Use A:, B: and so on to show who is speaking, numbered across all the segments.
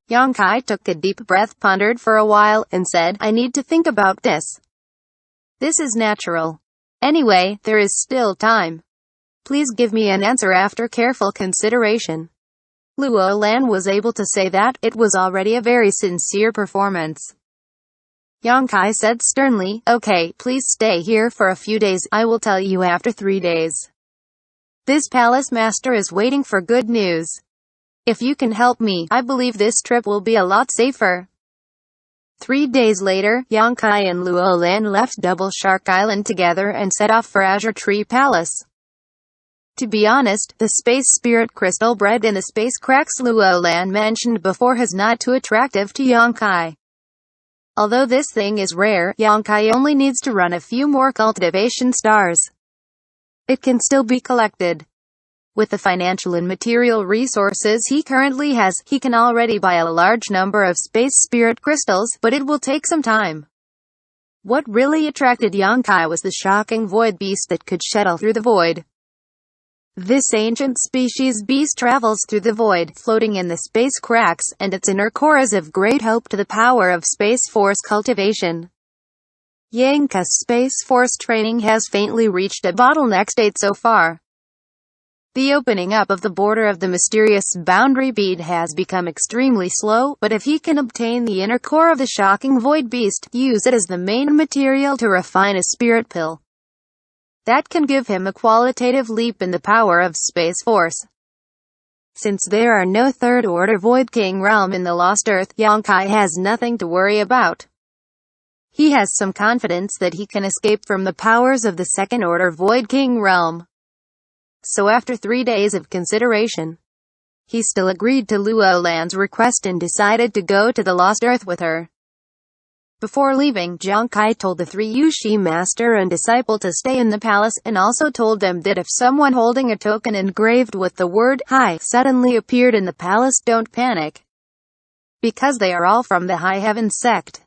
A: Yang Kai took a deep breath, pondered for a while, and said, I need to think about this. This is natural. Anyway, there is still time. Please give me an answer after careful consideration. Luo Lan was able to say that it was already a very sincere performance. Yang Kai said sternly, okay, please stay here for a few days, I will tell you after 3 days. This palace master is waiting for good news. If you can help me, I believe this trip will be a lot safer. 3 days later, Yang Kai and Luo Lan left Double Shark Island together and set off for Azure Tree Palace. To be honest, the space spirit crystal bred in the space cracks Luo Lan mentioned before is not too attractive to Yang Kai. Although this thing is rare, Yang Kai only needs to run a few more cultivation stars. It can still be collected. With the financial and material resources he currently has, he can already buy a large number of space spirit crystals, but it will take some time. What really attracted Yang Kai was the shocking void beast that could shuttle through the void. This ancient species beast travels through the void, floating in the space cracks, and its inner core is of great hope to the power of Space Force cultivation. Yang Kai's Space Force training has faintly reached a bottleneck state so far. The opening up of the border of the mysterious boundary bead has become extremely slow, but if he can obtain the inner core of the shocking void beast, use it as the main material to refine a spirit pill, that can give him a qualitative leap in the power of Space Force. Since there are no third-order Void King realm in the Lost Earth, Yang Kai has nothing to worry about. He has some confidence that he can escape from the powers of the second-order Void King realm. So after 3 days of consideration, he still agreed to Luo Lan's request and decided to go to the Lost Earth with her. Before leaving, Yang Kai told the 3 Yushi master and disciple to stay in the palace, and also told them that if someone holding a token engraved with the word High suddenly appeared in the palace, don't panic, because they are all from the High Heaven sect.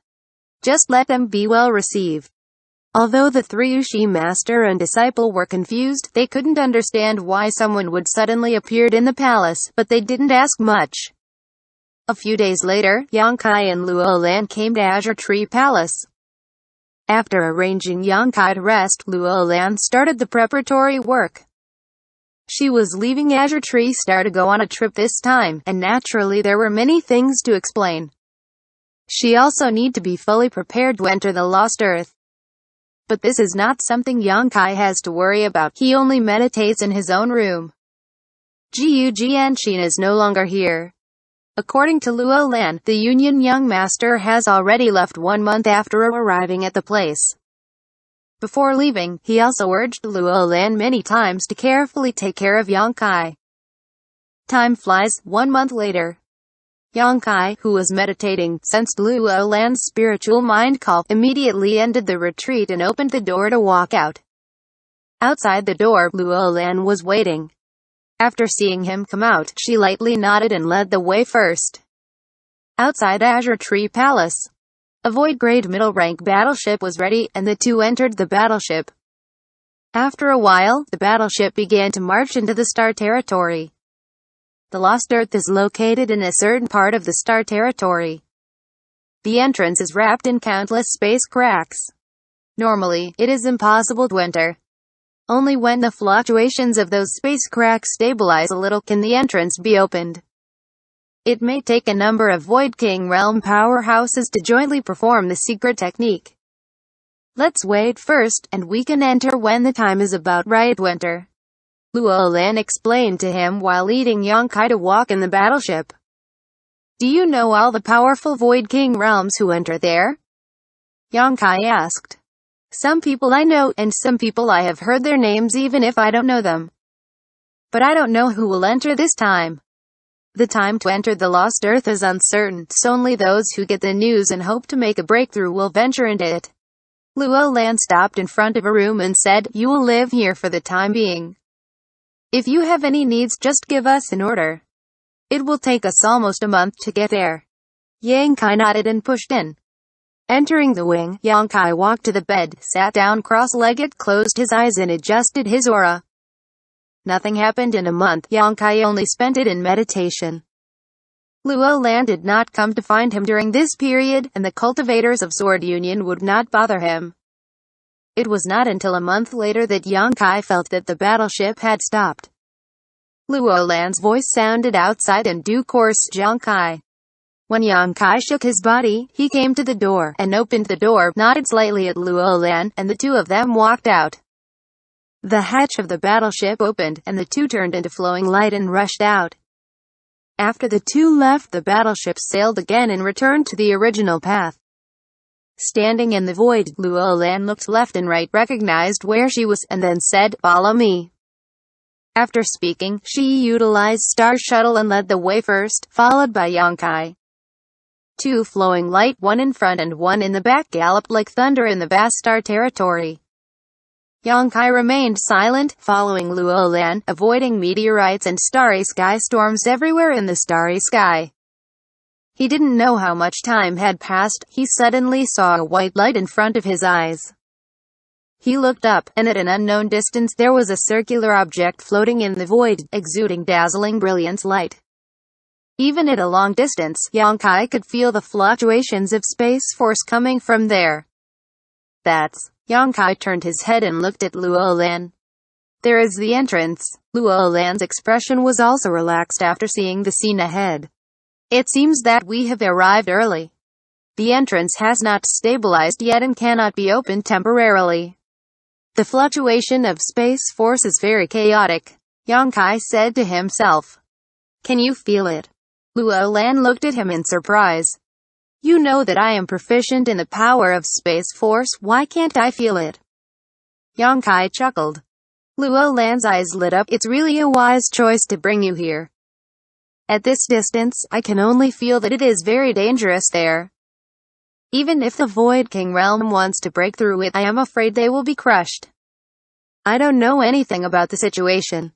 A: Just let them be well received. Although the 3 Yushi master and disciple were confused, they couldn't understand why someone would suddenly appear in the palace, but they didn't ask much. A few days later, Yang Kai and Luo Lan came to Azure Tree Palace. After arranging Yang Kai to rest, Luo Lan started the preparatory work. She was leaving Azure Tree Star to go on a trip this time, and naturally there were many things to explain. She also need to be fully prepared to enter the Lost Earth. But this is not something Yang Kai has to worry about. He only meditates in his own room. Jiu Jianshin is no longer here. According to Luo Lan, the Union Young Master has already left 1 month after arriving at the place. Before leaving, he also urged Luo Lan many times to carefully take care of Yang Kai. Time flies. 1 month later, Yang Kai, who was meditating, sensed Luo Lan's spiritual mind call, immediately ended the retreat and opened the door to walk out. Outside the door, Luo Lan was waiting. After seeing him come out, she lightly nodded and led the way first. Outside Azure Tree Palace, a void-grade middle-rank battleship was ready, and the two entered the battleship. After a while, the battleship began to march into the star territory. The Lost Earth is located in a certain part of the star territory. The entrance is wrapped in countless space cracks. Normally, it is impossible to enter. Only when the fluctuations of those space cracks stabilize a little can the entrance be opened. It may take a number of Void King realm powerhouses to jointly perform the secret technique. Let's wait first, and we can enter when the time is about right to enter, Luo Lan explained to him while leading Yang Kai to walk in the battleship. Do you know all the powerful Void King realms who enter there? Yang Kai asked. Some people I know, and some people I have heard their names even if I don't know them. But I don't know who will enter this time. The time to enter the Lost Earth is uncertain, so only those who get the news and hope to make a breakthrough will venture into it. Luo Lan stopped in front of a room and said, You will live here for the time being. If you have any needs, just give us an order. It will take us almost a month to get there. Yang Kai nodded and pushed in. Entering the wing, Yang Kai walked to the bed, sat down cross-legged, closed his eyes and adjusted his aura. Nothing happened in a month. Yang Kai only spent it in meditation. Luo Lan did not come to find him during this period, and the cultivators of Sword Union would not bother him. It was not until a month later that Yang Kai felt that the battleship had stopped. Luo Lan's voice sounded outside in due course, Yang Kai. When Yang Kai shook his body, he came to the door, and opened the door, nodded slightly at Luo Lan, and the two of them walked out. The hatch of the battleship opened, and the two turned into flowing light and rushed out. After the two left, the battleship sailed again and returned to the original path. Standing in the void, Luo Lan looked left and right, recognized where she was, and then said, "Follow me." After speaking, she utilized Star Shuttle and led the way first, followed by Yang Kai. Two flowing light, one in front and one in the back, galloped like thunder in the vast star territory. Yang Kai remained silent, following Luo Lan, avoiding meteorites and starry sky storms everywhere in the starry sky. He didn't know how much time had passed. He suddenly saw a white light in front of his eyes. He looked up, and at an unknown distance there was a circular object floating in the void, exuding dazzling brilliant light. Even at a long distance, Yang Kai could feel the fluctuations of space force coming from there. "That's..." Yang Kai turned his head and looked at Luo Lan. "There is the entrance." Luo Lan's expression was also relaxed after seeing the scene ahead. "It seems that we have arrived early. The entrance has not stabilized yet and cannot be opened temporarily. The fluctuation of space force is very chaotic," Yang Kai said to himself. "Can you feel it?" Luo Lan looked at him in surprise. "You know that I am proficient in the power of space force, why can't I feel it?" Yang Kai chuckled. Luo Lan's eyes lit up. "It's really a wise choice to bring you here. At this distance, I can only feel that it is very dangerous there. Even if the Void King realm wants to break through it, I am afraid they will be crushed. I don't know anything about the situation.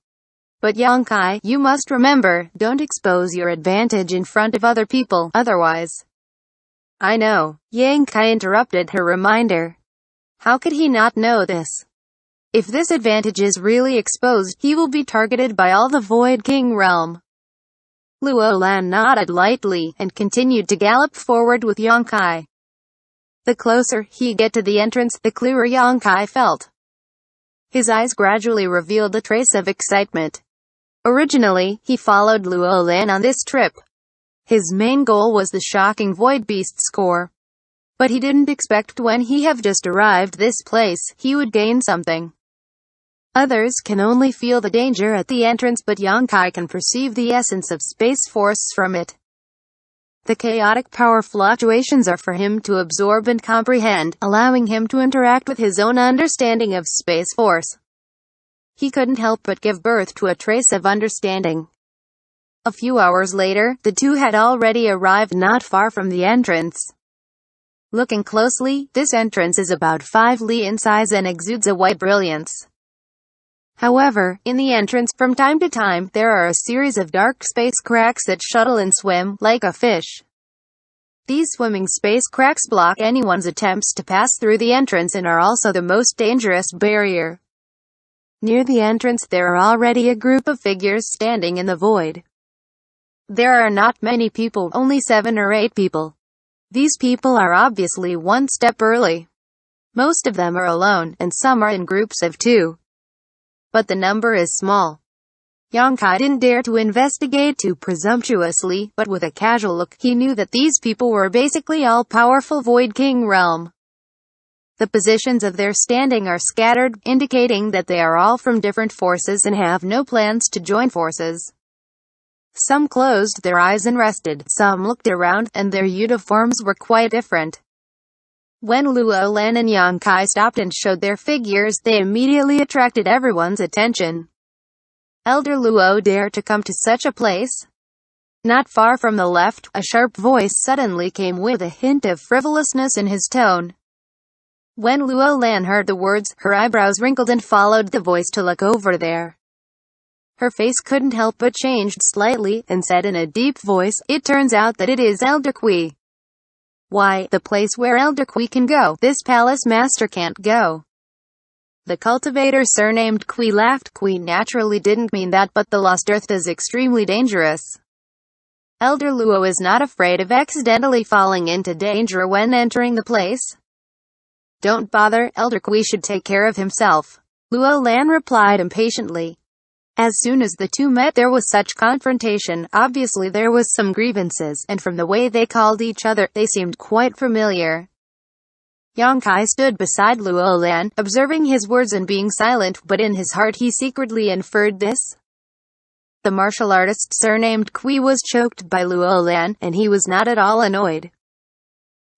A: But Yang Kai, you must remember, don't expose your advantage in front of other people, otherwise." "I know," Yang Kai interrupted her reminder. How could he not know this? If this advantage is really exposed, he will be targeted by all the Void King realm. Luo Lan nodded lightly, and continued to gallop forward with Yang Kai. The closer he get to the entrance, the clearer Yang Kai felt. His eyes gradually revealed a trace of excitement. Originally, he followed Luo Lan on this trip. His main goal was the shocking Void Beast's core. But he didn't expect when he have just arrived this place, he would gain something. Others can only feel the danger at the entrance, but Yang Kai can perceive the essence of space force from it. The chaotic power fluctuations are for him to absorb and comprehend, allowing him to interact with his own understanding of space force. He couldn't help but give birth to a trace of understanding. A few hours later, the two had already arrived not far from the entrance. Looking closely, this entrance is about 5 li in size and exudes a white brilliance. However, in the entrance, from time to time, there are a series of dark space cracks that shuttle and swim, like a fish. These swimming space cracks block anyone's attempts to pass through the entrance and are also the most dangerous barrier. Near the entrance there are already a group of figures standing in the void. There are not many people, only 7 or 8 people. These people are obviously one step early. Most of them are alone, and some are in groups of 2. But the number is small. Yang Kai didn't dare to investigate too presumptuously, but with a casual look, he knew that these people were basically all-powerful Void King realm. The positions of their standing are scattered, indicating that they are all from different forces and have no plans to join forces. Some closed their eyes and rested, some looked around, and their uniforms were quite different. When Luo Lan and Yang Kai stopped and showed their figures, they immediately attracted everyone's attention. Elder Luo dared to come to such a place? Not far from the left, a sharp voice suddenly came with a hint of frivolousness in his tone. When Luo Lan heard the words, her eyebrows wrinkled and followed the voice to look over there. Her face couldn't help but changed slightly, and said in a deep voice, "It turns out that it is Elder Kui." "Why, the place where Elder Kui can go, this palace master can't go." The cultivator surnamed Kui laughed. Kui naturally didn't mean that, but the Lost Earth is extremely dangerous. Elder Luo is not afraid of accidentally falling into danger when entering the place. Don't bother, Elder Kui should take care of himself, Luo Lan replied impatiently. As soon as the two met, there was such confrontation. Obviously there was some grievances, and from the way they called each other, they seemed quite familiar. Yang Kai stood beside Luo Lan, observing his words and being silent, but in his heart he secretly inferred this. The martial artist surnamed Kui was choked by Luo Lan, and he was not at all annoyed.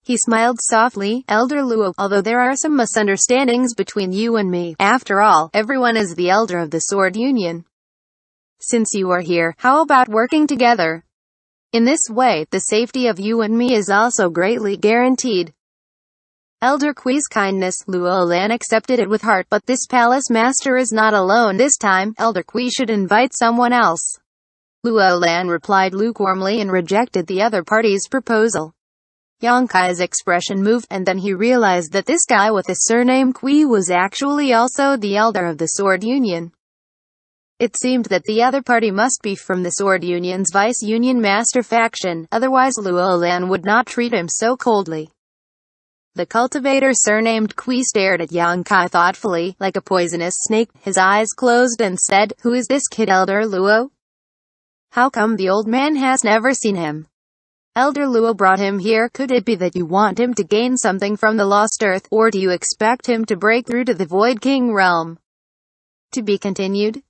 A: He smiled softly. Elder Luo, although there are some misunderstandings between you and me, after all, everyone is the elder of the Sword Union. Since you are here, how about working together? In this way, the safety of you and me is also greatly guaranteed. Elder Kui's kindness, Luo Lan accepted it with heart, but this palace master is not alone this time. Elder Kui should invite someone else. Luo Lan replied lukewarmly and rejected the other party's proposal. Yang Kai's expression moved, and then he realized that this guy with the surname Kui was actually also the elder of the Sword Union. It seemed that the other party must be from the Sword Union's Vice-Union Master faction, otherwise Luo Lan would not treat him so coldly. The cultivator surnamed Kui stared at Yang Kai thoughtfully, like a poisonous snake. His eyes closed and said, "Who is this kid, Elder Luo? How come the old man has never seen him? Elder Luo brought him here. Could it be that you want him to gain something from the Lost Earth, or do you expect him to break through to the Void King realm?" To be continued.